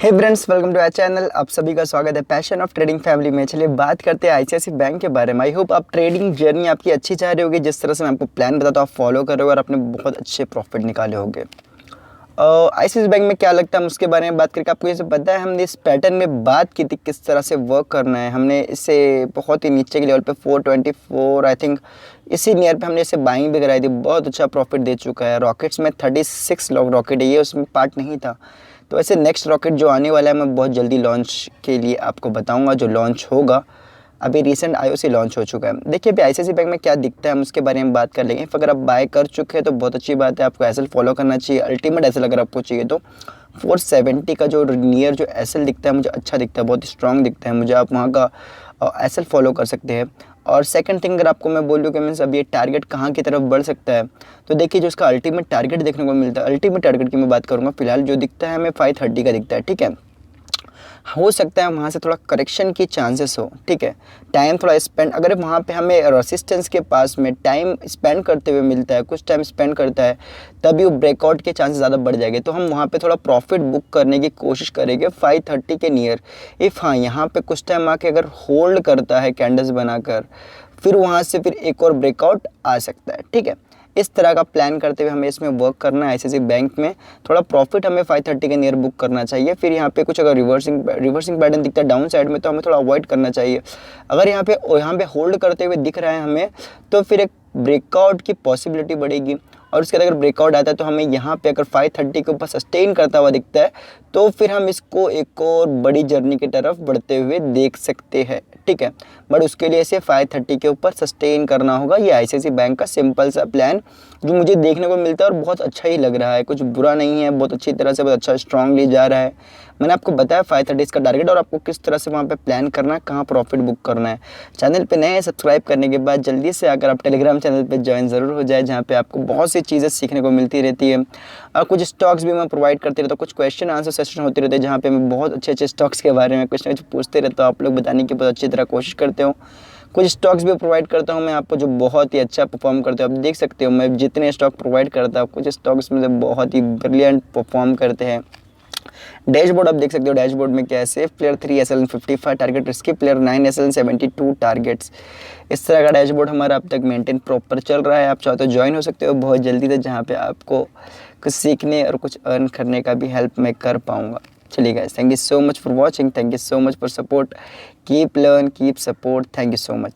Hey friends, welcome to our channel. आप सभी का स्वागत है पैशन ऑफ ट्रेडिंग फैमिली में। चलिए बात करते हैं आईसीआईसीआई बैंक के बारे में। आई होप आप ट्रेडिंग जर्नी आपकी अच्छी जा रही होगी। जिस तरह से मैं आपको प्लान बताता हूँ आप फॉलो कर रहे हो और आपने बहुत अच्छे प्रॉफिट निकाले होंगे। आईसीआईसीआई बैंक में क्या लगता है हम उसके बारे में बात करके आपको ये सब पता है। हमने इस पैटर्न में बात की थी किस तरह से वर्क करना है। हमने इसे बहुत ही नीचे के लेवल पे 424 आई थिंक इसी नियर पे हमने इसे बाइंग भी कराई थी। बहुत अच्छा प्रॉफिट दे चुका है। रॉकेट्स में 36 रॉकेट है, ये उसमें पार्ट नहीं था। तो ऐसे नेक्स्ट रॉकेट जो आने वाला है मैं बहुत जल्दी लॉन्च के लिए आपको बताऊंगा। जो लॉन्च होगा अभी रिसेंट आईओसी लॉन्च हो चुका है। देखिए अभी आईसीआईसीआई बैंक में क्या दिखता है हम उसके बारे में बात कर लेंगे। अगर आप बाय कर चुके हैं तो बहुत अच्छी बात है, आपको एसएल फॉलो करना चाहिए। अल्टीमेट एसएल अगर आपको चाहिए तो 470 का जो नियर जो एसएल दिखता है मुझे अच्छा दिखता है, बहुत स्ट्रॉन्ग दिखता है मुझे। आप वहाँ का एसएल फॉलो कर सकते हैं। और सेकंड थिंग अगर आपको मैं बोलूँ कि मीन्स अब ये टारगेट कहाँ की तरफ बढ़ सकता है, तो देखिए जो इसका अल्टीमेट टारगेट देखने को मिलता है, अल्टीमेट टारगेट की मैं बात करूँगा फिलहाल जो दिखता है हमें 530 का दिखता है। ठीक है, हो सकता है वहाँ से थोड़ा करेक्शन की चांसेस हो। ठीक है, टाइम थोड़ा स्पेंड अगर वहाँ पे हमें रेसिस्टेंस के पास में टाइम स्पेंड करते हुए मिलता है, कुछ टाइम स्पेंड करता है, तभी वो ब्रेकआउट के चांसेस ज़्यादा बढ़ जाएंगे। तो हम वहाँ पे थोड़ा प्रॉफिट बुक करने की कोशिश करेंगे 530 के नियर। इफ़ हाँ यहाँ पे कुछ टाइम आके अगर होल्ड करता है कैंडल्स बनाकर, फिर वहाँ से फिर एक और ब्रेकआउट आ सकता है। ठीक है, इस तरह का प्लान करते हुए हमें इसमें वर्क करना है। आईसीआईसीआई बैंक में थोड़ा प्रॉफिट हमें 530 के नियर बुक करना चाहिए। फिर यहाँ पे कुछ अगर रिवर्सिंग पैटर्न दिखता है डाउन साइड में तो हमें थोड़ा अवॉइड करना चाहिए। अगर यहाँ पे होल्ड करते हुए दिख रहा है हमें तो फिर एक ब्रेकआउट की पॉसिबिलिटी बढ़ेगी। और उसके बाद अगर ब्रेकआउट आता है तो हमें यहाँ पे अगर 530 के ऊपर सस्टेन करता हुआ दिखता है तो फिर हम इसको एक और बड़ी जर्नी की तरफ बढ़ते हुए देख सकते हैं। ठीक है, बट उसके लिए इसे 530 के ऊपर सस्टेन करना होगा। ये आईसीआईसीआई बैंक का सिंपल सा प्लान जो मुझे देखने को मिलता है और बहुत अच्छा ही लग रहा है, कुछ बुरा नहीं है, बहुत अच्छी तरह से बहुत अच्छा स्ट्रांगली जा रहा है। मैंने आपको बताया 530 का टारगेट और आपको किस तरह से वहाँ पे प्लान करना है, कहाँ प्रॉफिट बुक करना है। चैनल पे नए हैं, सब्सक्राइब करने के बाद जल्दी से आकर आप टेलीग्राम चैनल पे ज्वाइन ज़रूर हो जाए, जहाँ पे आपको बहुत सी चीज़ें सीखने को मिलती रहती है। और कुछ स्टॉक्स भी मैं प्रोवाइड करते रहता हूँ, कुछ क्वेश्चन आंसर सेशन होते रहते हैं जहाँ पे मैं बहुत अच्छे अच्छे स्टॉक्स के बारे में कुछ ना कुछ पूछते रहता हूँ। आप लोग बताने की बहुत अच्छी तरह कोशिश करते हो। कुछ स्टॉक्स भी प्रोवाइड करता हूँ मैं आपको जो बहुत ही अच्छा परफॉर्म करते हो। आप देख सकते हो मैं जितने स्टॉक प्रोवाइड करता हूँ कुछ स्टॉक्स में से बहुत ही ब्रिलियंट परफॉर्म करते हैं। डैशबोर्ड आप देख सकते हो, डैशबोर्ड में क्या है, safe player 3 SL 55 target, risky player 9 SL 72 targets. इस तरह का डैशबोर्ड हमारा अब तक मेंटेन प्रॉपर चल रहा है। आप चाहो तो ज्वाइन हो सकते हो बहुत जल्दी से, जहाँ पे आपको कुछ सीखने और कुछ अर्न करने का भी हेल्प मैं कर पाऊँगा। चलिए guys, thank you so much for watching, thank you so much for support, keep learn keep support, thank you so much.